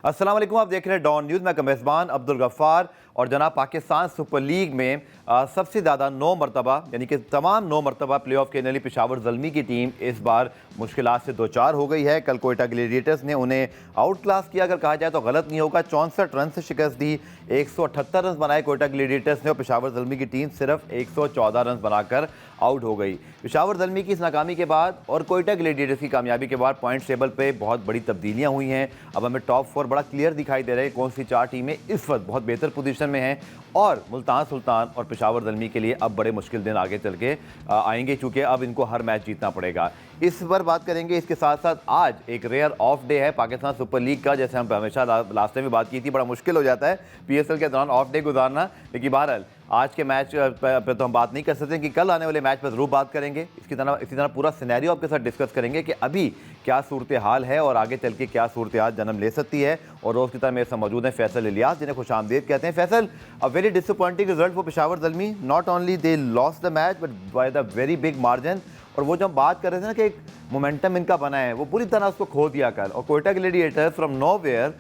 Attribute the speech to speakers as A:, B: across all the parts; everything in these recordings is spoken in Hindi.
A: अस्सलाम वालेकुम, आप देख रहे हैं डॉन न्यूज़। मैं मेज़बान अब्दुल गफ्फार और जनाब पाकिस्तान सुपर लीग में सबसे ज़्यादा 9 मरतबा यानी कि तमाम 9 मरतबा प्लेऑफ खेलने वाली पेशावर ज़ल्मी की टीम इस बार मुश्किलात से दो चार हो गई है। कल कोयटा ग्लेडिएटर्स ने उन्हें आउट क्लास किया, अगर कहा जाए तो गलत नहीं होगा। 64 रन से शिकस्त दी। 178 रन बनाए कोयटा ग्लेडिएटर्स ने और पेशावर ज़ल्मी की टीम सिर्फ 114 रन बनाकर आउट हो गई। पेशावर ज़ल्मी की इस नाकामी के बाद और कोयटा ग्लेडिएटर्स की कामयाबी के बाद पॉइंट टेबल पे बहुत बड़ी तब्दीलियां हुई हैं। अब हमें टॉप 4 बड़ा क्लियर दिखाई दे रहा है कौन सी 4 टीमें इस वक्त बहुत बेहतर पोजीशन में हैं और मुल्तान सुल्तान और पेशावर ज़ल्मी के लिए अब बड़े मुश्किल दिन आगे चल के आएंगे, चूँकि अब इनको हर मैच जीतना पड़ेगा। इस पर बात करेंगे। इसके साथ साथ आज एक रेयर ऑफ डे है पाकिस्तान सुपर लीग का। जैसे हम हमेशा लास्ट टाइम भी बात की थी, बड़ा मुश्किल हो जाता है PSL के दौरान ऑफ डे गुजारना, लेकिन बहरहाल आज के मैच पर तो हम बात नहीं कर सकते कि कल आने वाले मैच पर ज़रूर बात करेंगे। इसी तरह पूरा सिनेरियो आपके साथ डिस्कस करेंगे कि अभी क्या सूरत हाल है और आगे चल के क्या सूरत हाल जन्म ले सकती है। और रोज़ की तरह मेरे साथ मौजूद हैं फैसल इलियास, जिन्हें खुशामदीद कहते हैं। Faisal, a very disappointing result for Peshawar Zalmi. Not only they lost the match but by the very big margin. और वो जो हम बात कर रहे थे ना कि एक मोमेंटम इनका बना है, वो पूरी तरह उसको खो दिया कल। और कोयटा ग्लेडिएटर्स फ्रॉम नोवेयर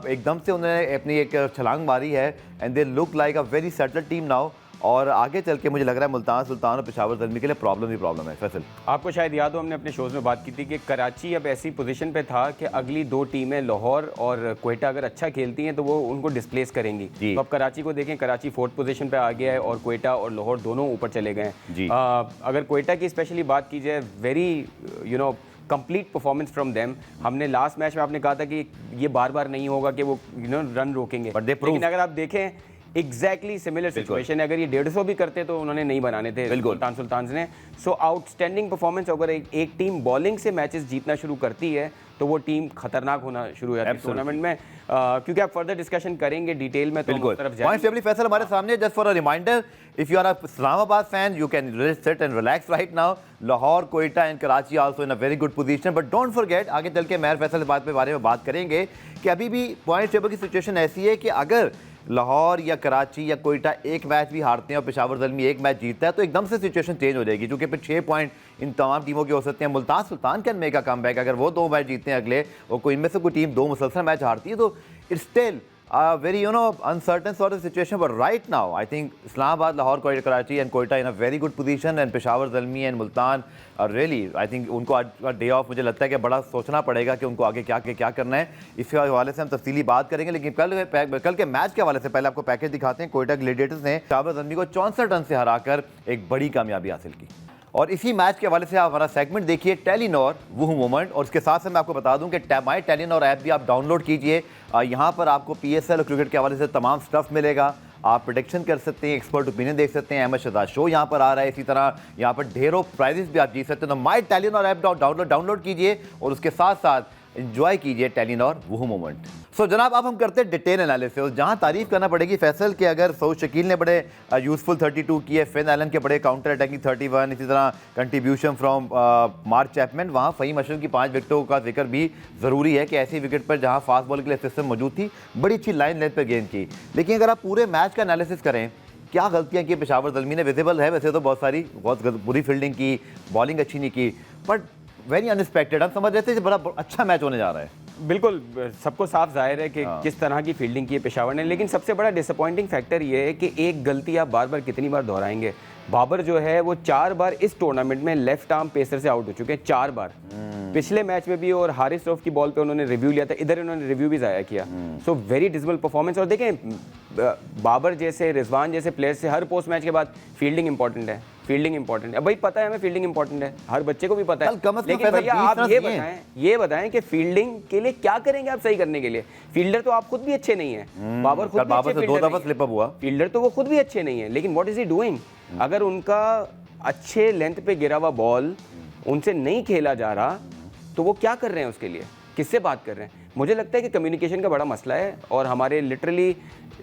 A: एकदम से उन्होंने अपनी एक छलांग मारी है and they look like a very settled team now. और आगे चल के मुझे लग रहा है मुल्तान सुल्तान और पेशावर ज़ल्मी के लिए प्रॉब्लम ही प्रॉब्लम है। फैसल,
B: आपको शायद याद हो, हमने अपने शोज़ में बात की थी कि कराची अब ऐसी पोजीशन पे था कि अगली 2 टीमें लाहौर और कोयटा अगर अच्छा खेलती हैं तो वो उनको डिस्प्लेस करेंगी। तो अब कराची को देखें, कराची 4th पोजीशन पे आ गया है और कोयटा और लाहौर दोनों ऊपर चले गए हैं। अगर कोयटा की स्पेशली बात की जाए, very complete performance from them. हमने लास्ट मैच में आपने कहा था कि ये बार बार नहीं होगा कि वो रन रोकेंगे, लेकिन अगर आप देखें एग्जैक्टली सिमिलर सिचुएशन है। अगर ये 150 भी करते तो उन्होंने नहीं बनाने थे मुल्तान सुल्तान ने। सो आउटस्टैंडिंग परफॉर्मेंस। अगर एक टीम बॉलिंग से मैचेस जीतना शुरू करती है तो वो टीम खतरनाक होना शुरू हो जाती है टूर्नामेंट में। क्योंकि आप फर्दर डिस्कशन करेंगे डिटेल में तो तरफ
A: जाएंगे। फैसल हमारे सामने, just for a reminder, if you are a Islamabad fan you can sit and relax right now. Lahore, Quetta and Karachi also in a very good position, but don't forget आगे चल के मैं फैसल बारे में बात करेंगे कि अभी भी पॉइंट टेबल की सिचुएशन ऐसी है कि अगर लाहौर या कराची या कोयटा एक मैच भी हारते हैं और पेशावर ज़ल्मी एक मैच जीतता है तो एकदम से सिचुएशन चेंज हो जाएगी, क्योंकि फिर 6 पॉइंट इन तमाम टीमों के हो सकते हैं। Multan Sultan can make a comeback. अगर वो 2 मैच जीतते हैं अगले और कोई इनमें से कोई टीम 2 मुसलसल मैच हारती है तो it's still very uncertain sort of situation, but right now I think Islamabad, Lahore, Karachi and Quetta in a very good position, and Peshawar Zalmi and Multan really I think उनको आज डे ऑफ मुझे लगता है कि बड़ा सोचना पड़ेगा कि उनको आगे क्या करना है। इसके हवाले से हम तफसीली बात करेंगे, लेकिन कल के मैच के हवाले से पहले आपको पैकेज दिखाते हैं। कोयटा ग्लेडिएटर्स ने पेशावर ज़ल्मी को 64 रन से हराकर एक बड़ी कामयाबी हासिल की। और इसी मैच के हवाले से आप हमारा सेगमेंट देखिए, टेलीनॉर वो मोमेंट। और इसके साथ साथ मैं आपको बता दूं कि माई टेलीनॉर ऐप भी आप डाउनलोड कीजिए। यहाँ पर आपको PSL और क्रिकेट के हवाले से तमाम स्टफ मिलेगा। आप प्रेडिक्शन कर सकते हैं, एक्सपर्ट ओपिनियन देख सकते हैं, अहमद शहजाद शो यहाँ पर आ रहा है। इसी तरह यहाँ पर ढेरों प्राइजेस भी आप जीत सकते हैं। तो माई टेलीनॉर ऐप डाउनलोड कीजिए और उसके साथ साथ एंजॉय कीजिए टेलीनॉर वो मोमेंट। सो जनाब, अब हम करते हैं डिटेल एनालिसिस। जहां तारीफ करना पड़ेगी फैसल के, अगर सऊद शकील ने बड़े यूजफुल 32 किए, फिन एलन के बड़े काउंटर अटैकिंग 31, इसी तरह कंट्रीब्यूशन फ्रॉम मार्क चैपमैन, वहां फ़हीम अशरफ की 5 विकेटों का जिक्र भी ज़रूरी है कि ऐसी विकेट पर जहां फास्ट बॉल के लिए सिस्टम मौजूद थी, बड़ी अच्छी लाइन लेंथ पर गेंद की। लेकिन अगर आप पूरे मैच का एनालिसिस करें, क्या गलतियाँ की पेशावर ज़ल्मी ने, विजिबल है वैसे तो बहुत बुरी फील्डिंग की, बॉलिंग अच्छी नहीं की, बट वेरी अनएक्सपेक्टेड। हम समझ रहे थे कि बड़ा अच्छा मैच होने जा रहा है।
B: बिल्कुल, सबको साफ जाहिर है कि किस तरह की फील्डिंग की है पेशावर ने। लेकिन सबसे बड़ा डिसअपॉइंटिंग फैक्टर ये है कि एक गलती आप बार बार कितनी बार दोहराएंगे। बाबर जो है वो 4 बार इस टूर्नामेंट में लेफ्ट आर्म पेसर से आउट हो चुके हैं, 4 बार। पिछले मैच में भी और हारिस रऊफ की बॉल पे उन्होंने रिव्यू लिया था, इधर उन्होंने रिव्यू भी ज़ाया किया। So very disable performance. और देखें, बाबर जैसे, रिजवान जैसे प्लेयर से हर पोस्ट मैच के बाद फील्डिंग इंपॉर्टेंट है, फील्डिंग इंपॉर्टेंट है। भाई पता है हमें फील्डिंग इंपॉर्टेंट है, हर बच्चे को भी पता है। लेकिन भैया आप ये बताएं कि फील्डिंग के लिए क्या करेंगे आप सही करने के लिए। फील्डर तो आप खुद भी अच्छे नहीं है। बाबर खुद भी अच्छे फील्डर तो वो खुद भी अच्छे नहीं है, लेकिन व्हाट इज ही डूइंग? अगर उनका अच्छे लेंथ पे गिरा हुआ बॉल उनसे नहीं खेला जा रहा तो वो क्या कर रहे हैं उसके लिए, किससे बात कर रहे हैं? मुझे लगता है कि कम्युनिकेशन का बड़ा मसला है। और हमारे लिटरली,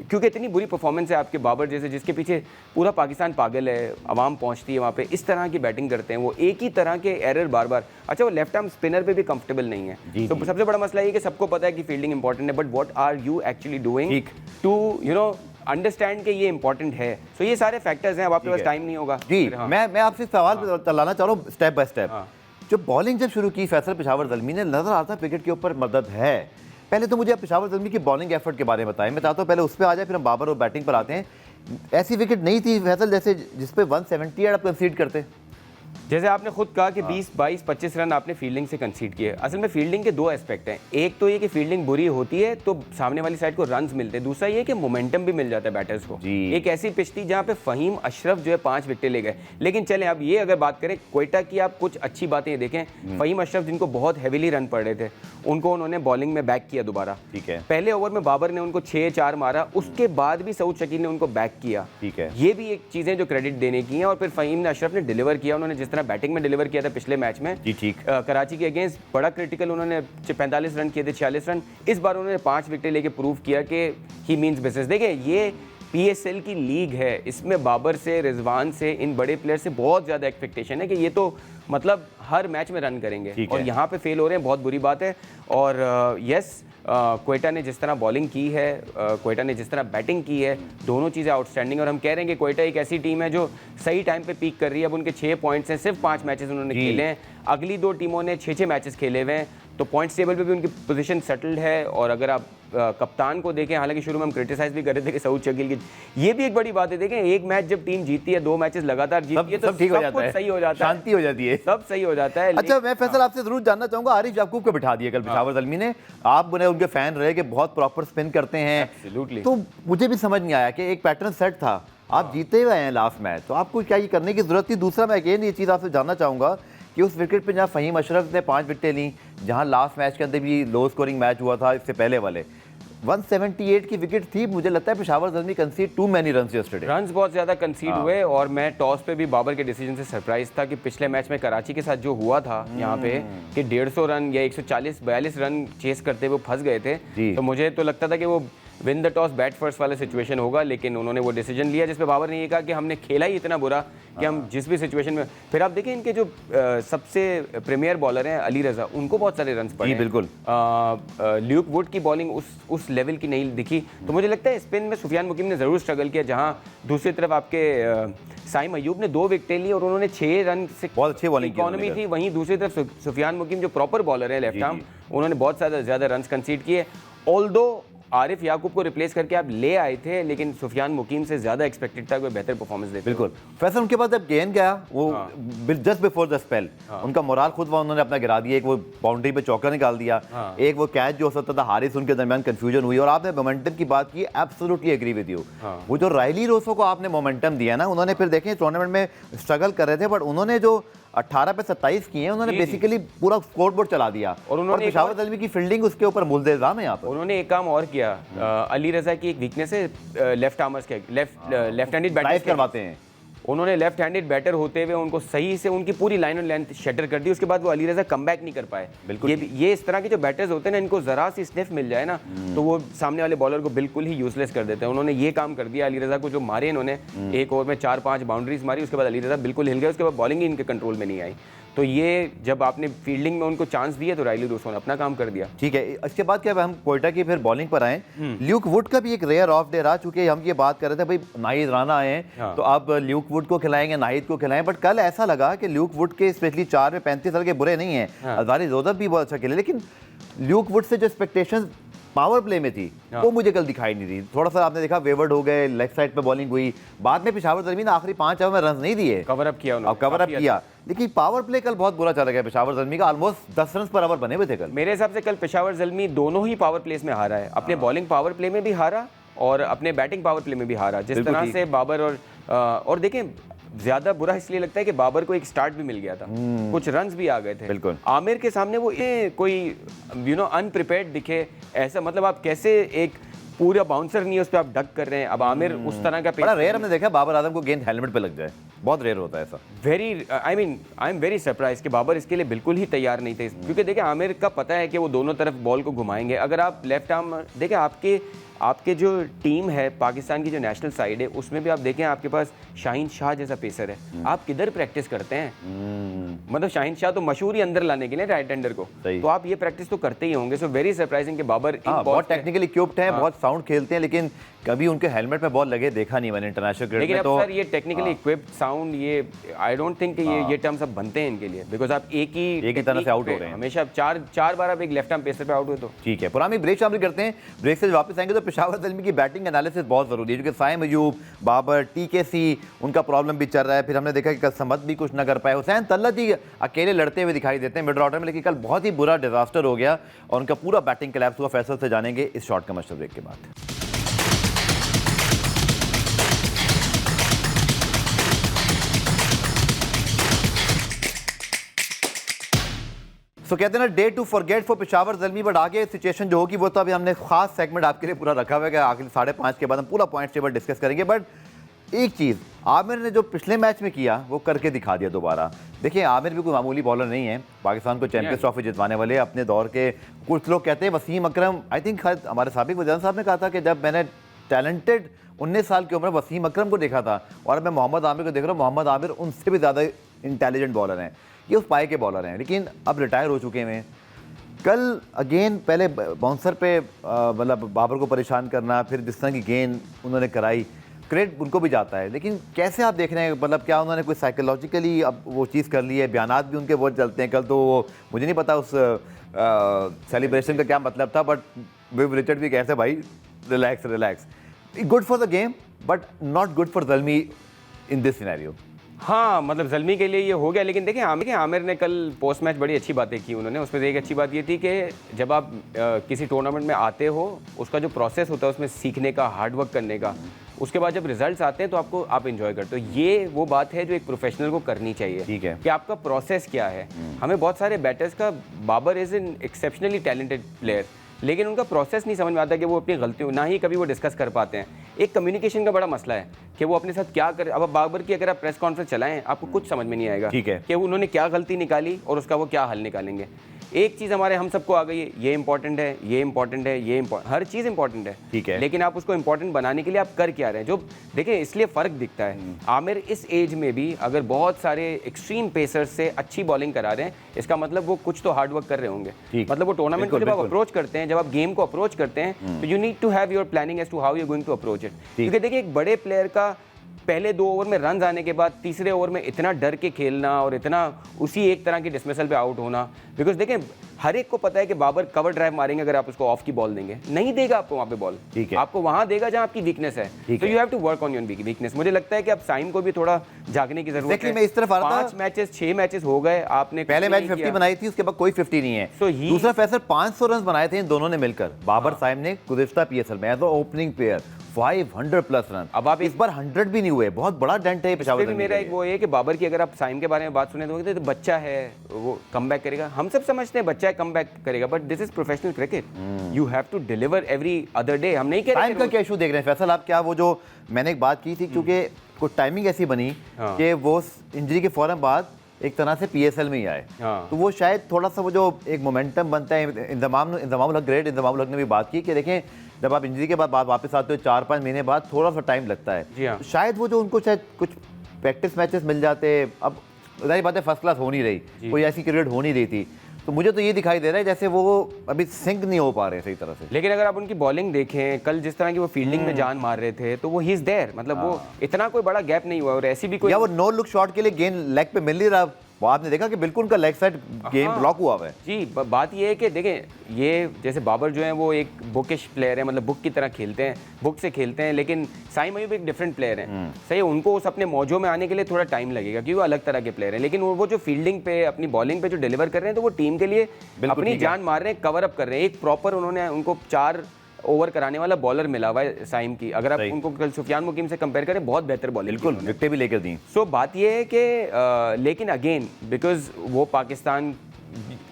B: क्योंकि इतनी बुरी परफॉर्मेंस है आपके बाबर जैसे, जिसके पीछे पूरा पाकिस्तान पागल है, आवाम पहुंचती है वहाँ पे, इस तरह की बैटिंग करते हैं वो, एक ही तरह के एरर बार बार। अच्छा, वो लेफ्ट आर्म स्पिनर पे भी कंफर्टेबल नहीं है। तो सबसे बड़ा मसला ये कि सबको पता है कि फील्डिंग इंपॉर्टेंट है, but what are you actually doing to understand कि ये इंपॉर्टेंट है। सो ये सारे फैक्टर्स हैं। अब आपके पास टाइम नहीं होगा
A: जी। मैं आपसे सवाल चलाना चाह रहा हूँ स्टेप बाय स्टेप। जब बॉलिंग शुरू की फैसल पेशावर ज़ल्मी ने, नजर आता विकेट के ऊपर मदद है, पहले तो मुझे आप पेशावर ज़ल्मी की बॉलिंग एफर्ट के बारे में बताएं। मैं चाहता हूँ पहले उस पर आ जाए, फिर हम बाबर और बैटिंग पर आते हैं। ऐसी विकेट नहीं थी फैसल जैसे जिस पे 178 आप कंसीड करते।
B: जैसे आपने खुद कहा कि 20, 22, 25 रन आपने फील्डिंग से कंसीड किए। असल में फील्डिंग के दो एस्पेक्ट हैं। एक तो ये कि फील्डिंग बुरी होती है तो सामने वाली साइड को रन्स मिलते हैं, दूसरा ये कि मोमेंटम भी मिल जाता है बैटर्स को। एक ऐसी पिच थी जहाँ पे फ़हीम अशरफ जो है 5 विकेटें ले गए। लेकिन चलें अब ये अगर बात करें क्वेटा की, आप कुछ अच्छी बातें देखें। फ़हीम अशरफ जिनको बहुत हैवीली रन पड़ रहे थे उनको उन्होंने बॉलिंग में बैक किया दोबारा।
A: ठीक है।
B: पहले ओवर में बाबर ने उनको 6-4 मारा, उसके बाद भी सऊद शकील ने उनको बैक किया।
A: ठीक है।
B: ये भी एक चीज़ें जो क्रेडिट देने की हैं। और फिर फ़हीम ने अशरफ ने डिलीवर किया, उन्होंने जिस तरह बैटिंग में डिलीवर किया था पिछले मैच में
A: जी ठीक।
B: कराची के अगेंस्ट बड़ा क्रिटिकल, उन्होंने 45 रन किए थे, 46 रन। इस बार उन्होंने 5 विकेटें लेके प्रूव किया कि ही मीन्स बिजनेस। देखिए ये PSL की लीग है, इसमें बाबर से, रिजवान से, इन बड़े प्लेयर से बहुत ज़्यादा एक्सपेक्टेशन है कि ये तो मतलब हर मैच में रन करेंगे और यहाँ पे फेल हो रहे हैं, बहुत बुरी बात है। और यस, क्वेटा ने जिस तरह बॉलिंग की है, क्वेटा ने जिस तरह बैटिंग की है, दोनों चीज़ें आउटस्टैंडिंग। और हम कह रहे हैं कि क्वेटा एक ऐसी टीम है जो सही टाइम पे पीक कर रही है। अब उनके 6 पॉइंट्स हैं, सिर्फ 5 मैचेस उन्होंने खेले हैं। अगली 2 टीमों ने 6-6 मैचेस खेले हुए हैं, तो पॉइंट्स टेबल पे भी उनकी पोजीशन सेटल्ड है। और अगर आप कप्तान को देखें, हालांकि शुरू में हम क्रिटिसाइज भी कर रहे थे कि सऊद शकील की, ये भी एक बड़ी बात है। देखें एक मैच जब टीम जीतती है, 2 मैचेस लगातार जीतती है, तो सब कुछ सही हो जाता है,
A: शांति हो जाती है,
B: सब सही हो जाता है।
A: अच्छा, मैं फैसल आपसे जरूर जानना चाहूंगा, आरिफ याकूब को बिठा दिया कल पेशावर ज़ल्मी ने, आप बने उनके फैन रहे कि बहुत प्रॉपर स्पिन करते हैं, तो मुझे भी समझ नहीं आया कि एक पैटर्न सेट था, आप जीते हुए हैं लास्ट मैच, तो आपको क्या ये करने की जरूरत थी? दूसरा मैं अगेन ये चीज़ आपसे जानना चाहूंगा कि उस विकेट पे जहाँ फ़हीम अशरफ ने 5 विकेटें ली, जहाँ लास्ट मैच के अंदर भी लो स्कोरिंग मैच हुआ था इससे पहले वाले, 178 की विकेट थी, मुझे लगता है Peshawar Zalmi concede to many runs yesterday.
B: Runs बहुत ज़्यादा कंसीड हुए। और मैं टॉस पे भी बाबर के डिसीजन से सरप्राइज था कि पिछले मैच में कराची के साथ जो हुआ था यहाँ पे कि 150 रन या 140-42 रन चेस करते हुए फंस गए थे, तो मुझे तो लगता था कि वो win the toss bat first वाला सिचुएशन होगा, लेकिन उन्होंने वो डिसीजन लिया जिसपे बाबर ने ये कहा कि हमने खेला ही इतना बुरा कि हम जिस भी सिचुएशन में। फिर आप देखें इनके जो सबसे प्रीमियर बॉलर हैं अली रज़ा, उनको बहुत सारे रन्स पड़े।
A: बिल्कुल।
B: ल्यूक वुड की बॉलिंग उस लेवल की नहीं दिखी, तो मुझे लगता है स्पिन में सुफियान मुकीम ने ज़रूर स्ट्रगल किया। जहाँ दूसरी तरफ आपके साइम अयूब ने 2 विकेटें ली और उन्होंने 6 रन से
A: बहुत अच्छी बॉलिंग
B: इकॉनमी थी। वहीं दूसरी तरफ सुफियान मुकीम जो प्रॉपर बॉलर है लेफ्ट आर्म, उन्होंने बहुत ज़्यादा रन्स कंसीड किए। ऑल्दो आरिफ याकूब को रिप्लेस करके आप ले आए थे, लेकिन सुफियान मुकीम से ज़्यादा एक्सपेक्टेड था कोई बेहतर परफॉर्मेंस देते।
A: बिल्कुल। फैसल उनके बाद जब गेंद गया वो जस्ट बिफोर द स्पेल, उनका मोराल खुद उन्होंने अपना गिरा दिया। एक वो बाउंड्री पे चौका निकाल दिया, एक वो कैच जो हो सकता था हारिस, उनके दरमियान कंफ्यूजन हुई। और आपने मोमेंटम की बात की, एब्सोल्युटली एग्री विद यू। वो जो रायली रोसो को आपने मोमेंटम दिया ना, उन्होंने फिर देखें टूर्नामेंट में स्ट्रगल कर रहे थे, बट उन्होंने जो 18 पे 27 किए हैं, उन्होंने बेसिकली पूरा स्कोरबोर्ड चला दिया। और उन्होंने पेशावर ज़ल्मी की फील्डिंग उसके ऊपर मुल्ज़ इल्ज़ाम है यहाँ पर।
B: उन्होंने एक काम और किया, अली रज़ा की एक वीकनेस है लेफ्ट आर्मर्स के, लेफ्ट हैंडेड बैटर्स
A: करवाते हैं।
B: उन्होंने लेफ्ट हैंडेड बैटर होते हुए उनको सही से उनकी पूरी लाइन और लेंथ शटर कर दी। उसके बाद वो अली रज़ा कमबैक नहीं कर पाए। बिल्कुल। ये इस तरह के जो बैटर्स होते हैं ना, इनको ज़रा सी स्निफ मिल जाए ना तो वो सामने वाले बॉलर को बिल्कुल ही यूजलेस कर देते हैं। उन्होंने ये काम कर दिया अली रज़ा को, जो मारे इन्होंने एक ओवर में 4-5 बाउंड्रीज मारी, उसके बाद अली रज़ा बिल्कुल हिल गए। उसके बाद बॉलिंग ही इनके कंट्रोल में नहीं आई। तो ये जब आपने फील्डिंग में उनको चांस दिया तो रायली रोसो ने अपना काम कर दिया।
A: ठीक है, इसके बाद क्या हम क्वेटा की फिर बॉलिंग पर आए। ल्यूक वुड का भी एक रेयर ऑफ डे रहा, चूंकि हम ये बात कर रहे थे भाई नाहिद राना आए हैं तो आप ल्यूक वुड को खिलाएंगे, नाहिद को खिलाएं, बट कल ऐसा लगा कि ल्यूक वुड के स्पेशली 4 में 35 साल के बुरे नहीं हैं, अज़ारी जोज़फ भी बहुत अच्छा खेले, लेकिन ल्यूक वुड से जो एक्सपेक्टेशन पावर प्ले में थी वो मुझे कल दिखाई नहीं दी। थोड़ा सा आपने देखा वेवर्ड हो गए, लेफ्ट साइड पे बॉलिंग हुई, बाद में पेशावर ज़ल्मी ने आखिरी 5 ओवर में रन नहीं दिए,
B: कवर अप किया उन्होंने,
A: कवर अप किया, लेकिन पावर प्ले कल बहुत बुरा चला गया पेशावर ज़ल्मी का। ऑलमोस्ट 10 रन पर ओवर बने हुए थे कल।
B: मेरे हिसाब से कल पेशावर ज़ल्मी दोनों ही पावर प्लेस में हारा है, अपने बॉलिंग पावर प्ले में भी हारा और अपने बैटिंग पावर प्ले में भी हारा। जिस तरह से बाबर और देखें ज्यादा बुरा इसलिए लगता है कि बाबर को एक स्टार्ट भी मिल गया था, कुछ रन्स भी आ गए थे।
A: बिल्कुल।
B: आमिर के सामने वो कोई अनप्रिपेयर्ड दिखे, ऐसा मतलब आप कैसे एक पूरा बाउंसर नहीं है उस पर आप डक कर रहे हैं। अब आमिर उस तरह का
A: बड़ा रेयर हमने देखा बाबर आजम को गेंद हेलमेट पे लग जाए, बहुत रेयर होता है ऐसा।
B: आई एम वेरी सरप्राइज कि बाबर इसके लिए बिल्कुल ही तैयार नहीं थे, क्योंकि देखिए आमिर का पता है कि वो दोनों तरफ बॉल को घुमाएंगे। अगर आप लेफ्ट आर्म देखें, आपके जो टीम है पाकिस्तान की जो नेशनल साइड है उसमें भी आप देखें आपके पास शाहीन शाह जैसा पेसर है, आप किधर प्रैक्टिस करते हैं? मतलब शाहीन शाह तो मशहूर ही अंदर लाने के लिए राइट हैंडर को, तो आप ये प्रैक्टिस तो करते ही होंगे। सो वेरी सरप्राइजिंग कि बाबर
A: बहुत टेक्निकली इक्विप्ड है, बहुत साउंड खेलते हैं, लेकिन कभी उनके हेलमेट पे बॉल लगे देखा नहीं मैंने इंटरनेशनल क्रिकेट
B: लेकिन
A: में।
B: अब
A: तो
B: सर ये टेक्निकली इक्विप्ड साउंड, ये आई डोंट थिंक ये टर्म्स अब बनते हैं इनके लिए, बिकॉज आप एक ही
A: तरह से आउट हो रहे हैं
B: हमेशा। चार बार आप एक लेफ्ट आर्म पेसर पे आउट हुए तो
A: ठीक है। पुरानी ब्रेक शामिल करते हैं, ब्रेक से वापस आएंगे तो पेशावर ज़ल्मी की बैटिंग एनालिसिस बहुत ज़रूरी है, क्योंकि साइम अयूब, बाबर, TKC उनका प्रॉब्लम भी चल रहा है। फिर हमने देखा कि कल समत भी कुछ ना कर पाए, हुसैन तल्लत ही अकेले लड़ते हुए दिखाई देते हैं मिड ऑर्डर में, लेकिन कल बहुत ही बुरा डिजास्टर हो गया और उनका पूरा बैटिंग कोलैप्स हुआ। फैसल से जानेंगे इस शॉर्ट कमर्शियल ब्रेक के बाद। सो कहते हैं ना day to forget for Peshawar Zalmi, but आगे सिचुएशन जो होगी वो तो अभी हमने खास सेगमेंट आपके लिए पूरा रखा हुआ है कि आखिर 5:30 के बाद हम पूरा पॉइंट टेबल डिस्कस करेंगे। बट एक चीज़ आमिर ने जो पिछले मैच में किया वो करके दिखा दिया दोबारा। देखिए आमिर भी कोई मामूली बॉलर नहीं है, पाकिस्तान को चैंपियंस ट्रॉफी जितवाने वाले अपने दौर के। कुछ लोग कहते हैं वसीम अकरम, आई थिंक हमारे साबिक वज़ीर साहब ने कहा था कि जब मैंने टैलेंटेड 19 साल की उम्र वसीम अकरम को देखा था और अब मैं मोहम्मद आमिर को देख रहा हूँ, मोहम्मद आमिर उनसे भी ज़्यादा इंटेलिजेंट बॉलर हैं, ये उस पाए के बॉलर हैं, लेकिन अब रिटायर हो चुके हैं। कल अगेन पहले बाउंसर पे मतलब बाबर को परेशान करना, फिर जिस तरह की गेंद उन्होंने कराई, क्रेडिट उनको भी जाता है। लेकिन कैसे आप देख रहे हैं, मतलब क्या उन्होंने कोई साइकोलॉजिकली अब वो चीज़ कर ली है? बयानात भी उनके बहुत चलते हैं। कल तो वो मुझे नहीं पता उस सेलिब्रेशन का क्या मतलब था, बट विव रिचर्ड भी कहते भाई relax relax, good for the game but not good for Zalmi in this scenario.
B: हाँ, मतलब ज़ल्मी के लिए ये हो गया। लेकिन देखिए आमिर ने कल पोस्ट मैच बड़ी अच्छी बातें की उन्होंने। उसमें एक अच्छी बात ये थी कि जब आप किसी टूर्नामेंट में आते हो, उसका जो प्रोसेस होता है उसमें सीखने का, हार्डवर्क करने का, उसके बाद जब रिजल्ट्स आते हैं तो आप एंजॉय करते हो। ये वो बात है जो एक प्रोफेशनल को करनी चाहिए।
A: ठीक है
B: कि आपका प्रोसेस क्या है। हमें बहुत सारे बैटर्स का, Babar is an exceptionally talented player, लेकिन उनका प्रोसेस नहीं समझ में आता कि वो अपनी गलतियों, ना ही कभी वो डिस्कस कर पाते हैं। एक कम्युनिकेशन का बड़ा मसला है कि वो अपने साथ क्या कर। अब बाबर की अगर आप प्रेस कॉन्फ्रेंस चलाएं, आपको कुछ समझ में नहीं आएगा।
A: ठीक है
B: कि उन्होंने क्या गलती निकाली और उसका वो क्या हल निकालेंगे। एक चीज़ हमारे हम सबको आ गई है, ये इंपॉर्टेंट है, ये इंपॉर्टेंट है, ये हर चीज़ इंपॉर्टेंट है।
A: ठीक है,
B: लेकिन आप उसको इंपॉर्टेंट बनाने के लिए आप कर क्या रहे हैं, जो देखिए इसलिए फ़र्क दिखता है। आमिर इस एज में भी अगर बहुत सारे एक्सट्रीम पेसर्स से अच्छी बॉलिंग करा रहे हैं, इसका मतलब वो कुछ तो हार्ड वर्क कर रहे होंगे। मतलब वो टूर्नामेंट को जब आप अप्रोच करते हैं, जब आप गेम को अप्रोच करते हैं, तो you need to have your planning as to how you going to approach it. क्योंकि देखिए एक बड़े प्लेयर का पहले 2 ओवर में रन आने के बाद तीसरे ओवर में इतना डर के खेलना और इतना उसी एक तरह की डिसमिसल पे आउट होना, बिकॉज देखें हर एक को पता है कि बाबर कवर ड्राइव मारेंगे अगर आप उसको ऑफ की बॉल देंगे, नहीं देगा आपको वहाँ पे बॉल।
A: ठीक है,
B: आपको वहाँ देगा जहाँ आपकी वीकनेस है। तो you have to work on your weakness. मुझे लगता है कि अब साइम को भी थोड़ा जागने की जरूरत है।
A: मैं इस तरफ आ रहा था,
B: 5 मैचेस 6 मैचेस हो गए, आपने
A: पहले मैच 50 बनाई थी, उसके बाद कोई 50 नहीं है। दूसरा फैसल 500 रन बनाए थे इन दोनों ने मिलकर, बाबर साइम ने गुज़िश्ता PSL में as opening player 500 plus run. अब आप इस बार 100 भी नहीं हुए, बहुत बड़ा डेंट है पेशावर।
B: मेरा एक वो है कि बाबर की अगर आप साइम के बारे में बात सुने तो बच्चा है, वो कम बैक करेगा। हम सब समझते हैं बच्चा है, कम बैक करेगा, but this is professional cricket, you have to deliver every other day. हम नहीं कह रहे
A: टाइम का क्या इशू देख रहे हैं फैसल आप? क्या वो जो मैंने एक बात की थी, क्योंकि कुछ टाइमिंग ऐसी बनी कि वो इंजरी के फौरन बाद एक तरह से PSL में ही आए, तो वो शायद थोड़ा सा वो जो एक मोमेंटम बनता है। इंतमाम ग्रेट इंतमाम ने भी बात की कि देखें जब आप इंजरी के बाद वापस आते हो 4-5 महीने बाद थोड़ा सा टाइम लगता है। तो शायद वो जो उनको शायद कुछ प्रैक्टिस मैचेस मिल जाते। अब जाहिर बात है फर्स्ट क्लास हो नहीं रही, कोई ऐसी क्रिकेट हो नहीं रही थी, तो मुझे तो ये दिखाई दे रहा है जैसे वो अभी सिंक नहीं हो पा रहे सही तरह से।
B: लेकिन अगर आप उनकी बॉलिंग देखें, कल जिस तरह की वो फील्डिंग में जान मार रहे थे, तो वो ही इज देयर, मतलब वो इतना कोई बड़ा गैप नहीं हुआ। और ऐसी भी कोई
A: या वो नो लुक शॉट के लिए गेंद लेग पे मिल नहीं रहा, वो आपने देखा कि बिल्कुल उनका लेग साइड गेम ब्लॉक हुआ हुआ है।
B: जी, बात ये है कि देखें ये जैसे बाबर जो है वो एक बुकिश प्लेयर है, मतलब बुक की तरह खेलते हैं, बुक से खेलते हैं, लेकिन साइम अयूब एक डिफरेंट प्लेयर है। सही है, उनको उस अपने मौजों में आने के लिए थोड़ा टाइम लगेगा क्योंकि वो अलग तरह के प्लेयर हैं। लेकिन वो जो फील्डिंग पे, अपनी बॉलिंग पे जो डिलीवर कर रहे हैं, तो वो टीम के लिए अपनी जान मार रहे हैं, कवर अप कर रहे हैं। एक प्रॉपर उनको 4 ओवर कराने वाला बॉलर मिला हुआ है साइम की। अगर आप उनको कल सुफियान मुकीम से कंपेयर करें, बहुत बेहतर बॉलिंग,
A: बिल्कुल विकेटें भी लेकर दी।
B: सो बात ये है कि लेकिन अगेन बिकॉज वो पाकिस्तान,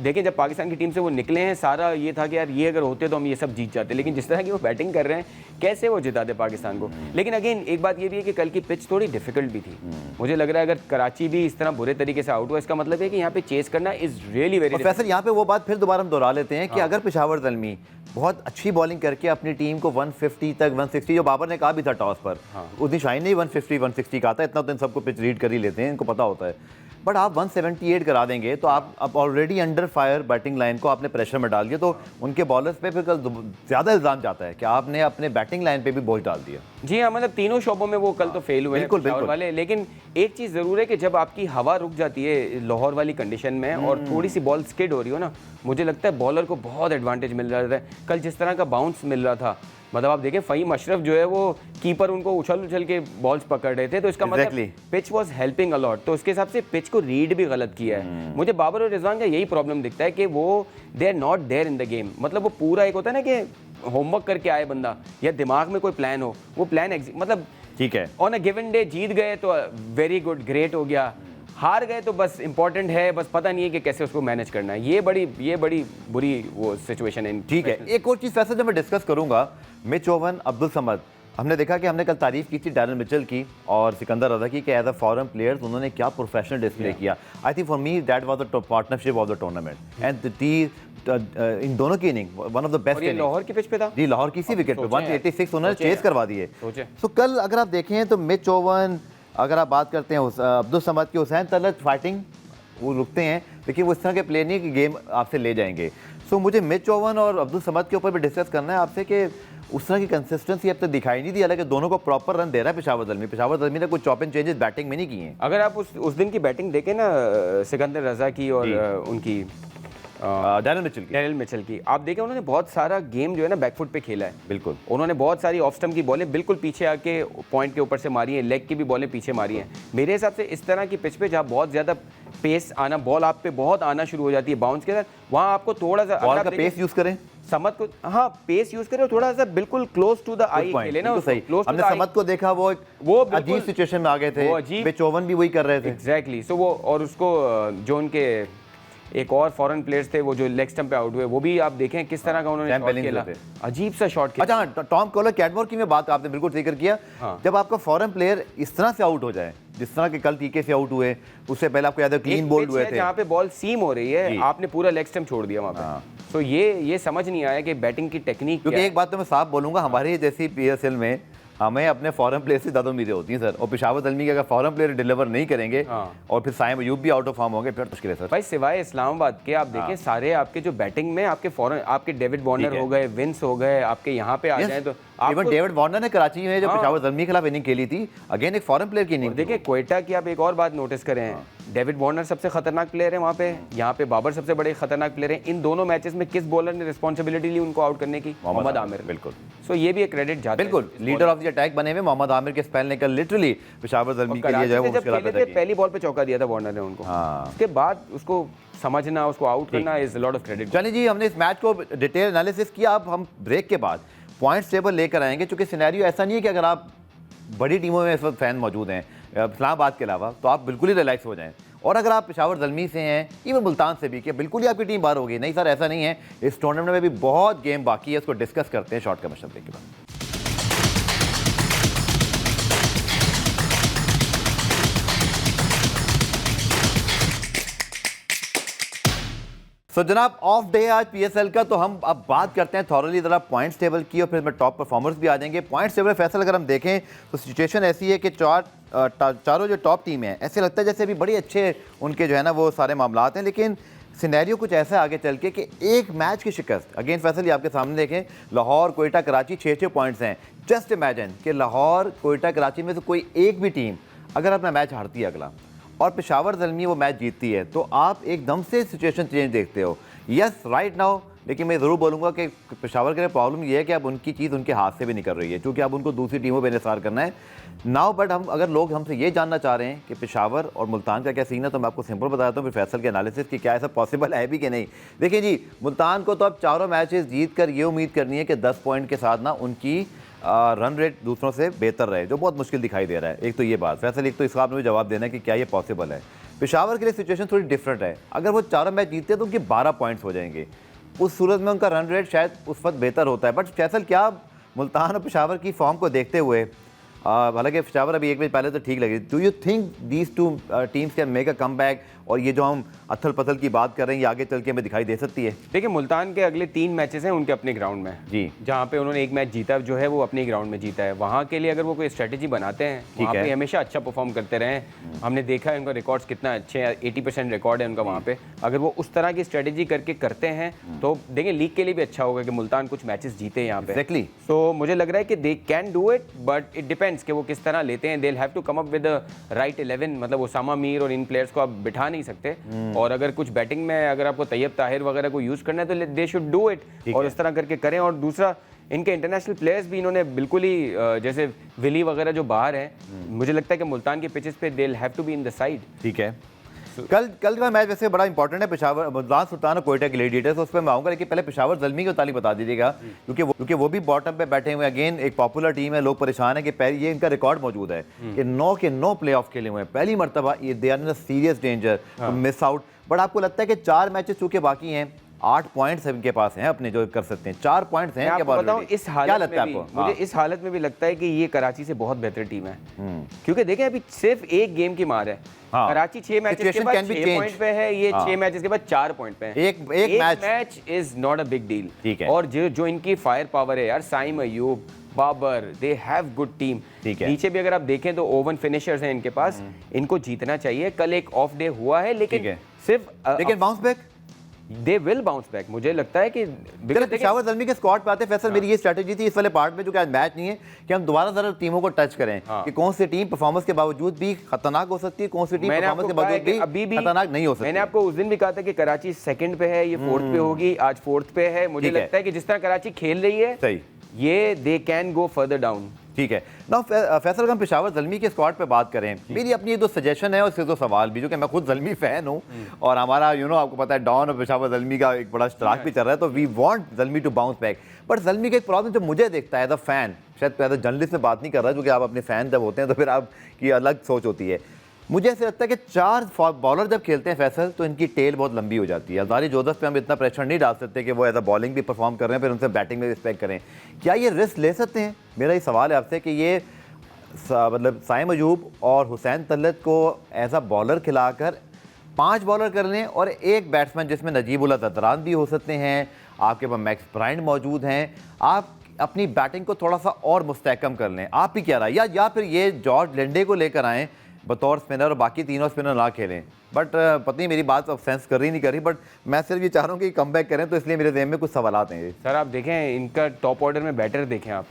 B: देखें जब पाकिस्तान की टीम से वो निकले हैं, सारा ये था कि यार ये अगर होते तो हम ये सब जीत जाते, लेकिन जिस तरह की वो बैटिंग कर रहे हैं, कैसे वो जिताते पाकिस्तान को। लेकिन अगेन एक बात ये भी है कि कल की पिच थोड़ी डिफिकल्ट भी थी। मुझे लग रहा है अगर कराची भी इस तरह बुरे तरीके से आउट हुआ, इसका मतलब है कि यहाँ पे चेस करना इज रियली वेरी।
A: फैसल यहाँ पे वो बात फिर दोबारा हम दोहरा लेते हैं कि अगर पेशावर ज़ल्मी बहुत अच्छी बॉलिंग करके अपनी टीम को 150 तक 160, जो बाबर ने कहा भी था टॉस पर, उतनी शाइन नहीं 150 160 का आता है, इतना तो इन सबको पिच रीड कर ही लेते हैं, इनको पता होता है। बट आप 178 करा देंगे तो आप already under fire batting line को आपने प्रेशर में डाल दिया, तो उनके बॉलर्स पे फिर कल ज़्यादा इल्ज़ाम जाता है कि आपने अपने बैटिंग लाइन पे भी बोझ डाल दिया।
B: जी हाँ, मतलब तीनों शोबों में वो कल तो फेल हुए
A: बिल्कुल,
B: पेशावर वाले। लेकिन एक चीज़ ज़रूर है कि जब आपकी हवा रुक जाती है लाहौर वाली कंडीशन में और थोड़ी सी बॉल स्किड हो रही हो ना, मुझे लगता है बॉलर को बहुत एडवांटेज मिल रहा है। कल जिस तरह का बाउंस मिल रहा था, मतलब आप देखें फ़हीम अशरफ जो है वो कीपर उनको उछल के बॉल्स पकड़ रहे थे, तो इसका मतलब पिच वाज हेल्पिंग अलॉट। तो उसके हिसाब से पिच को रीड भी गलत किया है। मुझे बाबर और रिजवान का यही प्रॉब्लम दिखता है कि वो they are not there in the game. मतलब वो पूरा एक होता है ना कि होमवर्क करके आए बंदा या दिमाग में कोई प्लान हो, वो प्लान मतलब
A: ठीक है,
B: ऑन अ गिवन डे जीत गए तो वेरी गुड, ग्रेट हो गया, हार गए तो बस इंपॉर्टेंट है, बस पता नहीं है कि कैसे उसको मैनेज करना है। ये बड़ी बुरी वो सिचुएशन है।
A: ठीक है, एक और चीज़ वैसे जो मैं डिस्कस करूंगा, मिच ओवन, अब्दुल समद, हमने देखा कि हमने कल तारीफ की थी डैरेन मिचेल की और सिकंदर रजा की कि एज अ फॉरेन प्लेयर्स उन्होंने क्या प्रोफेशनल डिस्प्ले किया। I think for me that was the partnership of the tournament and the टी इन दोनों की inning one of the best.
B: Lahore की पिच पे था जी,
A: लाहौर किसी विकेट पे 186 उन्होंने चेस करवा दिए। तो कल अगर आप देखें तो मिच ओवन, अगर आप बात करते हैं अब्दुल समद की, हुसैन तलत फाइटिंग वो रुकते हैं, लेकिन वो इस तरह के प्ले नहीं कि गेम आपसे ले जाएंगे। सो मुझे मिच ओवन और अब्दुल समद के ऊपर भी डिस्कस करना है आपसे कि उस तरह की कंसिस्टेंसी अब तक दिखाई नहीं दी, हालांकि दोनों को प्रॉपर रन दे रहा है पेशावर दलमी। पेशावर दलमी ने कुछ चॉप एंड चेंजेस बैटिंग में नहीं किए हैं।
B: अगर आप उस दिन की बैटिंग देखें ना, सिकंदर रजा की और उनकी डैरेन मिचेल की, आप देखें उन्होंने बहुत सारा गेम जो है ना बैकफुट पे खेला है।
A: बिल्कुल,
B: उन्होंने बहुत सारी ऑफ स्टंप की बॉलें बिल्कुल पीछे आके पॉइंट के ऊपर से मारी हैं, लेग की भी बॉलें पीछे मारी हैं। मेरे हिसाब से इस तरह की पिच पे जहाँ बहुत ज़्यादा पेस आना, बॉल आप पे बहुत आना शुरू हो जाती है बाउंस के साथ, वहाँ आपको थोड़ा सा
A: बॉल का पेस यूज़ करें,
B: समद को, हाँ पेस यूज करें, थोड़ा सा बिल्कुल क्लोज टू द आई खेले ना,
A: सही। हमने समद को देखा वो अजीब सिचुएशन में आ गए थे, मिच ओवन भी वही कर रहे थे।
B: एग्जैक्टली। सो वो और उसको जो उनके एक और फॉरेन प्लेयर्स थे वो जो लेग स्टंप पे आउट हुए, वो भी आप देखें किस तरह का उन्होंने शॉट खेला, अजीब सा शॉट खेला।
A: अच्छा, टॉम कॉलर कैटमोर की मैं बात आपने बिल्कुल जिक्र किया। जब आपका फॉरेन प्लेयर इस तरह से आउट हो जाए, जिस तरह के कल टीके से आउट हुए, उससे पहले आपको याद है क्लीन बोल्ड हुए थे,
B: जहाँ पे बॉल सीम हो रही है, आपने पूरा लेग स्टंप छोड़ दिया वहाँ पे। तो ये समझ नहीं आया कि बैटिंग की टेक्निक,
A: क्योंकि एक बात तो मैं साफ बोलूंगा, हमारे जैसी पीएसएल में हमें अपने फॉरेन प्लेयर से ज़्यादा उम्मीदें होती हैं सर, और पेशावर दलमी के अगर फॉरेन प्लेयर डिलीवर नहीं करेंगे और फिर साइम अयूब भी आउट ऑफ फॉर्म होंगे, फिर मुश्किल है सर।
B: भाई सिवाय इस्लामाबाद के आप देखें सारे आपके जो बैटिंग में आपके फॉरेन, आपके डेविड वार्नर हो गए, विंस हो गए, आपके यहाँ पे आ जाए तो
A: इवन डेविड वार्नर ने कराची में जब पेशावर दलमी के खिलाफ इनिंग खेली थी, अगेन एक फॉरेन प्लेयर की इनिंग।
B: देखिए क्वेटा की आप एक और बात नोटिस करें, डेविड वार्नर सबसे खतरनाक प्लेयर है वहाँ पे, यहाँ पे बाबर सबसे बड़े खतरनाक प्लेयर हैं। इन दोनों मैचेस में किस बॉलर ने रिस्पॉन्सिबिलिटी ली उनको आउट करने की? मोहम्मद आमिर।
A: बिल्कुल।
B: सो ये भी एक क्रेडिट जाता है।
A: बिल्कुल, लीडर ऑफ द अटैक बने हुए मोहम्मद आमिर के स्पेल ने कल लिटरली पेशावर दलमी के लिए जो है वो मुश्किल पैदा की।
B: पहली बॉल पे चौका दिया था वार्नर ने उनको, उसके बाद उसको समझना, उसको आउट करना is a lot of credit.
A: चलिए जी, हमने इस मैच को डिटेल एनालिसिस किया। अब हम ब्रेक के बाद पॉइंट्स टेबल लेकर आएंगे, क्योंकि सिनेरियो ऐसा नहीं है कि अगर आप बड़ी टीमों में इस वक्त फैन मौजूद हैं इस्लामाबाद के अलावा, तो आप बिल्कुल ही रिलैक्स हो जाएं, और अगर आप पेशावर दलमी से हैं, इवन मुल्तान से भी, कि बिल्कुल ही आपकी टीम बाहर होगी, नहीं सर ऐसा नहीं है। इस टूर्नामेंट में भी बहुत गेम बाकी है, उसको डिस्कस करते हैं शॉर्ट कमर्शियल ब्रेक के बाद। जनाब ऑफ डे आज पीएसएल का, तो हम अब बात करते हैं थॉरली ज़रा पॉइंट्स टेबल की, और फिर मैं टॉप परफॉर्मर्स भी आ जाएंगे। पॉइंट्स टेबल फैसल अगर हम देखें तो सिचुएशन ऐसी है कि चारों जो टॉप टीम है, ऐसे लगता है जैसे अभी बड़े अच्छे उनके जो है ना वो सारे मामलात हैं, लेकिन सिनेरियो कुछ ऐसा आगे चल के कि एक मैच की शिकस्त, अगेन फैसल आपके सामने देखें, लाहौर, कोयटा, कराची 6-6 पॉइंट्स हैं। जस्ट इमेजिन कि लाहौर, कोयटा, कराची में से कोई एक भी टीम अगर अपना मैच हारती है अगला और पेशावर दलमी वो मैच जीतती है, तो आप एकदम से सिचुएशन चेंज देखते हो। यस राइट नाउ, लेकिन मैं ज़रूर बोलूँगा कि पेशावर के लिए प्रॉब्लम ये है कि अब उनकी चीज़ उनके हाथ से भी निकल रही है, क्योंकि अब उनको दूसरी टीमों पर इंतजार करना है नाउ। बट हम अगर लोग हमसे ये जानना चाह रहे हैं कि पेशावर और मुल्तान का क्या सीन है, तो मैं आपको सिंपल बताता हूँ फिर फैसल के एनालिसिस कि क्या ऐसा पॉसिबल है भी कि नहीं। देखिए जी, मुल्तान को तो अब चारों मैचेस जीत कर ये उम्मीद करनी है कि 10 पॉइंट के साथ ना उनकी रन रेट दूसरों से बेहतर रहे, जो बहुत मुश्किल दिखाई दे रहा है। एक तो ये बात फैसल, एक तो इसका आपने जवाब देना है कि क्या ये पॉसिबल है। पेशावर के लिए सिचुएशन थोड़ी डिफरेंट है, अगर वो चारों मैच जीतते हैं तो उनके 12 पॉइंट्स हो जाएंगे, उस सूरत में उनका रन रेट शायद उस वक्त बेहतर होता है। बट फैसल, क्या मुल्तान और पेशावर की फॉर्म को देखते हुए हालांकि पेशावर अभी एक मैच पहले तो ठीक लगी। Do you think these two teams can make a comeback, और ये जो हम अथल पथल की बात कर रहे हैं ये आगे चल के हमें दिखाई दे सकती है?
B: देखिए मुल्तान के अगले 3 मैचेस हैं उनके अपने ग्राउंड में
A: जी,
B: जहाँ पे उन्होंने एक मैच जीता जो है वो अपने ग्राउंड में जीता है। वहाँ के लिए अगर वो कोई स्ट्रेटेजी बनाते हैं, वहाँ पे हमेशा अच्छा परफॉर्म करते रहे। हमने देखा है उनका रिकॉर्ड्स कितना अच्छे हैं, 80% रिकॉर्ड है उनका वहाँ पे। अगर वो उस तरह की स्ट्रेटेजी करके करते हैं तो देखिए लीग के लिए भी अच्छा होगा कि मुल्तान कुछ मैचेस जीते यहाँ पे।
A: Exactly.
B: तो मुझे लग रहा है कि they can do it, but it depends कि वो किस तरह लेते हैं। They have to come up with right 11, मतलब ओसामा मीर और इन प्लेयर्स को आप बिठा नहीं सकते। और अगर कुछ बैटिंग में अगर आपको तैयब ताहिर वगैरह को यूज करना है तो दे शुड डू इट, और इस तरह करके करें। और दूसरा इनके इंटरनेशनल प्लेयर्स भी इन्होंने बिल्कुल ही जैसे विली वगैरह जो बाहर है, मुझे लगता है कि मुल्तान के पिचेस पे they have to be in the side.
A: ठीक है। कल का मैच वैसे बड़ा इंपॉर्टेंट है, पेशावर मुल्तान सुल्तान और कोयटा ग्लैडिएटर्स, उस पर मैं आऊँगा, लेकिन पहले पेशावर ज़ल्मी की तारीफ बता दीजिएगा, क्योंकि वो भी बॉटम पे बैठे हुए हैं। अगेन एक पॉपुलर टीम है, लोग परेशान है कि ये इनका रिकॉर्ड मौजूद है कि 9 के 9 प्ले ऑफ खेले हुए हैं, पहली मरतबा। ये they are in serious danger miss out. But आपको लगता है कि 4 मैचेस चूँकि बाकी हैं, 8 पॉइंट्स इनके पास हैं अपने जो कर सकते हैं, 4 पॉइंट्स हैं इनके पास।
B: बताऊं इस हालत में भी मुझे इस हालत में भी लगता है कि ये कराची से बहुत बेहतर टीम है, क्योंकि देखें अभी सिर्फ एक गेम की मार है। कराची 6 मैचेस के बाद 6 पॉइंट पे है, ये 6 मैचेस के बाद 4 पॉइंट पे है। एक match is not a big deal.
A: ठीक है।
B: और जो इनकी फायर पावर है यार, Saim Ayub, Babar, they have good team. नीचे भी अगर आप देखें तो ओवन फिनिशर्स हैं इनके पास, इनको जीतना चाहिए। कल एक ऑफ डे हुआ है, लेकिन
A: लेकिन bounce back,
B: they will bounce back. मुझे लगता है कि
A: पेशावर ज़ल्मी के स्क्वाड पे आते हैं फैसल। मेरी ये स्ट्रैटेजी थी इस वाले पार्ट में, जो कि आज मैच नहीं है, कि हम दोबारा जरा टीमों को टच करें कि कौन सी टीम परफॉर्मेंस के बावजूद भी खतरनाक हो सकती है, कौन सी टीम परफॉर्मेंस के बावजूद भी खतरनाक नहीं हो सकती।
B: मैंने आपको उस दिन भी कहा था कि कराची सेकंड पे है, ये 4th पे होगी, आज 4th पे है। मुझे लगता है कि जिस तरह कराची खेल रही है
A: सही,
B: ये they can go further down.
A: ठीक है ना। फैसल, हम पेशावर ज़ल्मी के स्क्वाड पे बात करें, मेरी अपनी दो सजेशन है और इससे दो सवाल भी, जो कि मैं खुद ज़ल्मी फ़ैन हूँ और हमारा आपको पता है डॉन और पेशावर ज़ल्मी का एक बड़ा इश्तराक भी चल रहा है, तो we want Zalmi to bounce back. But Zalmi का एक प्रॉब्लम जो मुझे देखता है एज अ फ़ैन, शायद एज अ जर्नलिस्ट में बात नहीं कर रहा, जो कि आप अपने फ़ैन जब होते हैं तो फिर आपकी अलग सोच होती है। मुझे ऐसे लगता है कि 4 बॉलर जब खेलते हैं फैसल, तो इनकी टेल बहुत लंबी हो जाती है। अज़ारी जोसेफ पे हम इतना प्रेशर नहीं डाल सकते कि वो एज अ बॉलिंग भी परफॉर्म कर रहे हैं, फिर उनसे बैटिंग में रिस्पेक्ट करें। क्या ये रिस्क ले सकते हैं? मेरा ये सवाल है आपसे कि ये मतलब साइम अयूब और हुसैन तलत को एज अ बॉलर खिलाकर 5 बॉलर कर लें, और एक बैट्समैन जिसमें नजीबुल्लाह ज़दरान भी हो सकते हैं, आपके पास मैक्स ब्रायन मौजूद हैं, आप अपनी बैटिंग को थोड़ा सा और मुस्तहकम कर लें। आप भी क्या रहा है, या फिर ये जॉर्ज लेंडे को लेकर आएँ बतौर स्पिनर और बाकी तीनों स्पिनर ना खेलें? बट पता नहीं मेरी बात अब सेंस कर रही नहीं कर रही, बट मैं सिर्फ ये चाह रहा हूँ कि कम बैक करें, तो इसलिए मेरे ज़हन में कुछ सवाल हैं।
B: सर आप देखें इनका टॉप ऑर्डर में बैटर देखें आप,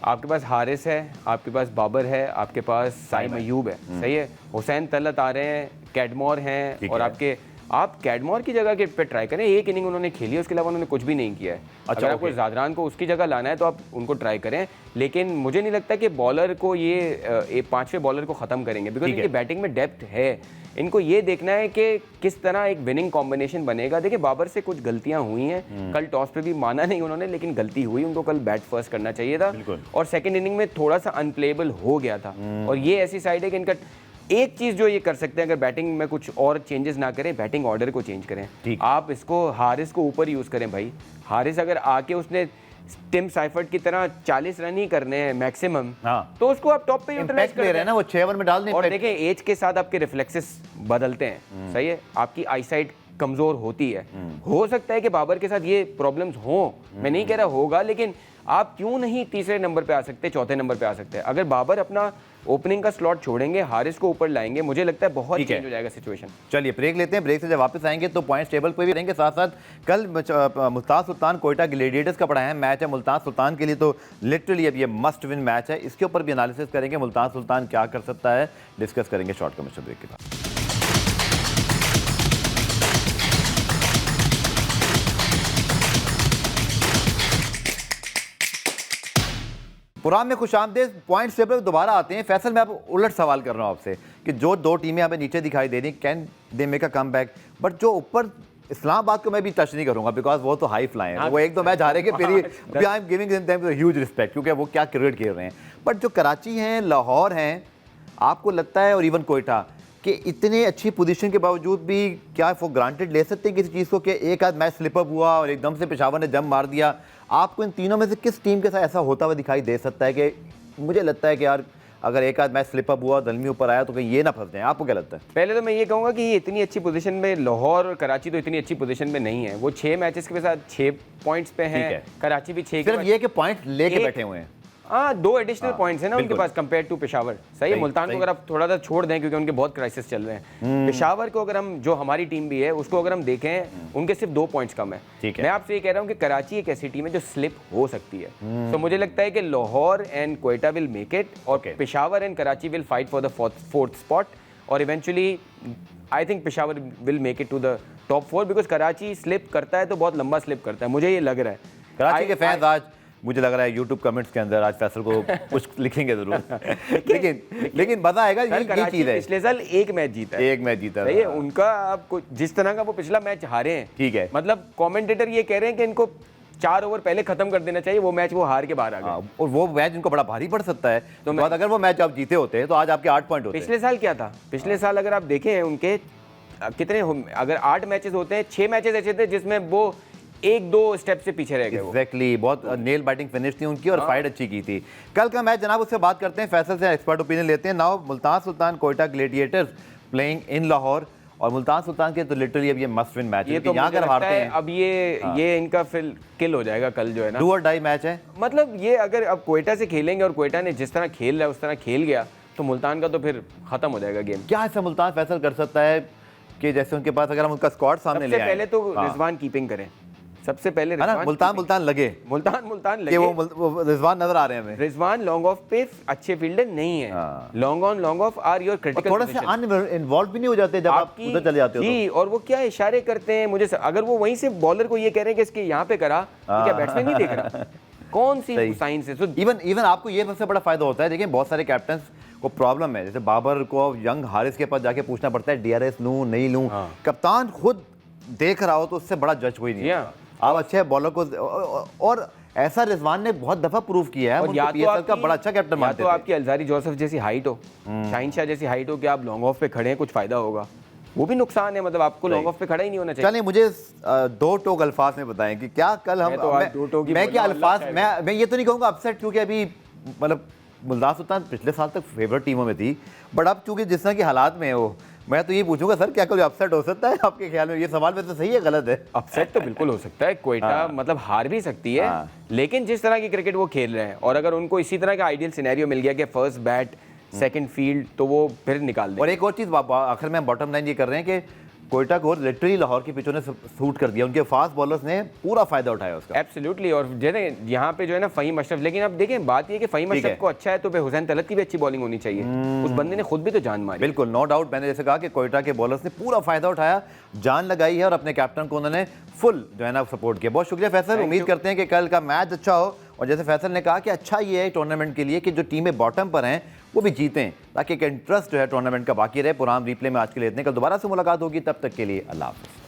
B: आपके पास हारिस है, आपके पास बाबर है, आपके पास साइम अयूब है, सही है, हुसैन तलत आ रहे हैं, कैडमोर हैं, और आप कैडमोर की जगह के पे ट्राई करें। एक इनिंग उन्होंने खेली है, उसके अलावा उन्होंने कुछ भी नहीं किया है। अगर आपको ज़ादरान को उसकी जगह लाना है तो आप उनको ट्राई करें, लेकिन मुझे नहीं लगता कि बॉलर को ये 5वें बॉलर को ख़त्म करेंगे, बिकॉज इनकी बैटिंग में डेप्थ है। इनको ये देखना है कि किस तरह एक विनिंग कॉम्बिनेशन बनेगा। देखिए बाबर से कुछ गलतियां हुई हैं, कल टॉस पे भी माना नहीं उन्होंने, लेकिन गलती हुई, उनको कल बैट फर्स्ट करना चाहिए था, और सेकंड इनिंग में थोड़ा सा अनप्लेएबल हो गया था। और ये ऐसी साइड है कि इनका एक चीज़ जो ये कर सकते हैं, अगर बैटिंग में कुछ और चेंजेस ना करें, बैटिंग ऑर्डर को चेंज करें। आप इसको हारिस को ऊपर यूज़ करें भाई। हारिस अगर आके उसने टिम साइफर्ट की तरह 40 रन ही करने हैं मैक्सिमम, तो उसको आप टॉप पे यूटिलाइज कर रहे हैं
A: ना, वो 6 ओवर में डाल दें।
B: और देखें एज के साथ आपके रिफ्लेक्सेस बदलते हैं, सही है, आपकी आईसाइट कमज़ोर होती है। हो सकता है कि बाबर के साथ ये प्रॉब्लम्स हों, मैं नहीं कह रहा होगा, लेकिन आप क्यों नहीं तीसरे नंबर पे आ सकते, चौथे नंबर पे आ सकते हैं। अगर बाबर अपना ओपनिंग का स्लॉट छोड़ेंगे, हारिस को ऊपर लाएंगे, मुझे लगता है बहुत चेंज हो जाएगा सिचुएशन।
A: चलिए ब्रेक लेते हैं, ब्रेक से जब वापस आएंगे तो पॉइंट्स टेबल पे भी रहेंगे, साथ साथ कल मुल्तान सुल्तान कोयटा ग्लैडिएटर्स का बड़ा अहम मैच है मुल्तान सुल्तान के लिए, तो लिटरली अब ये मस्ट विन मैच है। इसके ऊपर भी एनालिसिस करेंगे, मुल्तान सुल्तान क्या कर सकता है, डिस्कस करेंगे शॉर्ट कमर्शियल ब्रेक के बाद। पुरान में खुशामदीद, पॉइंट्स टेबल दोबारा आते हैं। फैसल, मैं आप उलट सवाल कर रहा हूँ आपसे कि जो 2 टीमें हमें नीचे दिखाई दे रही, can they make a come back? But जो ऊपर इस्लामाबाद को मैं भी टच नहीं करूंगा, बिकॉज वो तो हाई फ्लाई है, वो 1-2 मैच हारेंगे, फिर I am giving them huge respect, क्योंकि वो क्या क्रिकेट खेल रहे हैं। बट जो कराची हैं, लाहौर हैं, आपको लगता है, और इवन कोयटा, कि इतने अच्छी पोजीशन के बावजूद भी क्या वो ग्रांटेड ले सकते हैं किसी चीज़ को, कि एक आध मैच स्लिप अप हुआ और एकदम से पेशावर ने जंप मार दिया? आपको इन तीनों में से किस टीम के साथ ऐसा होता हुआ दिखाई दे सकता है कि मुझे लगता है कि यार अगर एक आध मैच स्लिप अप हुआ, दलमी ऊपर आया तो कहीं ये ना फंस जाए। आपको क्या लगता है?
B: पहले तो मैं ये कहूँगा कि ये इतनी अच्छी पोजीशन में, लाहौर और कराची तो इतनी अच्छी पोजीशन में नहीं है। वो 6 मैचेस के साथ 6 पॉइंट्स पे हैं,
A: है।
B: कराची भी 6
A: सिर्फ ये कि पॉइंट लेके बैठे हुए हैं।
B: हाँ, 2 एडिशनल पॉइंट्स हैं ना उनके पास कंपेयर टू पेशावर। सही है, मुल्तान को अगर आप थोड़ा सा छोड़ दें क्योंकि उनके बहुत क्राइसिस चल रहे हैं। पेशावर को अगर हम, जो हमारी टीम भी है उसको अगर हम देखें, उनके सिर्फ 2 पॉइंट्स कम है। मैं आपसे ये कह रहा हूँ कि कराची एक ऐसी टीम है जो स्लिप हो सकती है। तो मुझे लगता है कि Lahore and Quetta will make it, और Peshawar and Karachi will fight for the 4th spot, और eventually I think Peshawar will make it to the top 4 because Karachi slip करता है तो बहुत लंबा स्लिप करता है, मुझे ये लग रहा है।
A: कराची के फैंस आज मुझे लग रहा है YouTube कमेंट्स के अंदर आज फैसल को कुछ लिखेंगे जरूर। लेकिन मजा आएगा, ये चीज है।
B: पिछले साल एक मैच जीता है,
A: एक मैच जीता
B: सही है उनका। आपको जिस तरह का वो पिछला मैच हारे हैं,
A: ठीक है,
B: मतलब कमेंटेटर ये कह रहे हैं कि इनको 4 ओवर पहले खत्म कर देना चाहिए, वो मैच वो हार के बाहर आ गए।
A: और वो मैच इनको बड़ा भारी पड़ सकता है। तो अगर वो मैच आप जीते होते तो आज आपके 8 पॉइंट होते।
B: पिछले साल क्या था? पिछले साल अगर आप देखें उनके कितने, अगर 8 मैचेस होते हैं, 6 मैचेस ऐसे थे जिसमें वो 1-2 स्टेप से पीछे रह गए।
A: एग्जैक्टली, बहुत नेल बाइटिंग फिनिश थी उनकी और फाइट अच्छी की थी। कल का मैच जनाब उससे बात करते हैं, फैसल से एक्सपर्ट ओपिनियन लेते हैं। Now Multan Sultan Quetta gladiators playing in Lahore, और मुल्तान सुल्तान के तो लिटरली अब ये मस्ट विन मैच है।
B: ये तो
A: यहाँ अगर हारते हैं
B: अब ये इनका फिर किल हो जाएगा कल, जो है ना,
A: डू और डाई मैच है।
B: मतलब ये अगर अब कोयटा से खेलेंगे और कोयटा ने जिस तरह खेल रहा है उस तरह खेल गया तो मुल्तान का तो फिर खत्म हो जाएगा गेम।
A: क्या ऐसा मुल्तान फैसल कर सकता है कि जैसे उनके पास अगर हम उनका स्क्वाड सामने ले आए,
B: पहले तो रिजवान कीपिंग करें, सबसे पहले
A: मुल्तान लगे,
B: मुल्तान लगे,
A: वो रिजवान नजर आ रहे हैं हमें।
B: रिजवान लॉन्ग ऑफ पे अच्छे फील्डर नहीं है, long on long off are your critical,
A: थोड़ा सा अनइन्वॉल्व भी नहीं हो जाते जब आप उधर चले जाते हो
B: जी। और वो क्या इशारे करते हैं मुझे, अगर वो वहीं से बॉलर को ये कह रहे हैं कि इसके यहाँ पे करा, तो क्या बैट्समैन नहीं देख रहा? कौन सी साइंस है?
A: इवन आपको ये सबसे बड़ा फायदा होता है। देखिए बहुत सारे कैप्टन को प्रॉब्लम है, जैसे बाबर को यंग हारिस के पास जाके पूछना पड़ता है DRS लूं नहीं लूं। कप्तान खुद देख रहा हो तो उससे बड़ा जज कोई नहीं। आप अच्छे बॉलर को, और ऐसा रिजवान ने बहुत दफा प्रूव किया है,
B: या तो
A: PSL का बड़ा अच्छा कैप्टन मानते
B: हैं। आपकी अलजारी जोसेफ जैसी हाइट हो, शाहीन शाह जैसी हाइट हो कि आप लॉन्ग ऑफ पे खड़े हैं, कुछ फायदा होगा, वो भी नुकसान है। मतलब आपको लॉन्ग ऑफ पे खड़ा ही नहीं होना चाहिए।
A: चलिए मुझे 2 टोक अल्फाज में बताएं कि क्या कल हम, मैं क्या अल्फाज, मैं ये तो नहीं कहूँगा अपसेट, क्योंकि अभी मतलब मुल्तान सुल्तान पिछले साल तक फेवरेट टीमों में थी, बट अब चूंकि जिस तरह की हालात में है वो, मैं तो ये पूछूंगा सर क्या कोई अपसेट हो सकता है आपके ख्याल में? ये सवाल में तो सही है गलत है?
B: अपसेट तो बिल्कुल हो सकता है, कोयटा मतलब हार भी सकती है, लेकिन जिस तरह की क्रिकेट वो खेल रहे हैं, और अगर उनको इसी तरह का आइडियल सिनेरियो मिल गया कि फर्स्ट बैट सेकंड फील्ड, तो वो फिर निकाल दें।
A: और एक और चीज़ आखिर में बॉटम लाइन ये कर रहे हैं कि कोयटा को लिटरली लाहौर के पिचों ने सूट कर दिया, उनके फास्ट बॉलर्स ने पूरा फायदा उठाया उसका।
B: एब्सोल्युटली। और जैसे यहाँ पे जो है ना फ़हीम अशरफ, लेकिन अब देखें बात ये कि फ़हीम अशरफ को अच्छा है तो पे हुसैन तलत की भी अच्छी बॉलिंग होनी चाहिए, उस बंदे ने खुद भी तो जान मारी।
A: बिल्कुल, नो डाउट। मैंने जैसे कहा कि कोयटा के बॉलर्स ने पूरा फायदा उठाया, जान लगाई है, और अपने कैप्टन को उन्होंने फुल जो है ना सपोर्ट किया। बहुत शुक्रिया फैसल, उम्मीद करते हैं कि कल का मैच अच्छा हो, और जैसे फैसल ने कहा कि अच्छा ये है टूर्नामेंट के लिए कि जो टीमें बॉटम पर हैं वो भी जीतें, ताकि एक इंटरेस्ट जो है टूर्नामेंट का बाकी रहे। पुराना रिप्ले में आज के लिए इतने, कल दोबारा से मुलाकात होगी, तब तक के लिए अल्लाह हाफ़िज़।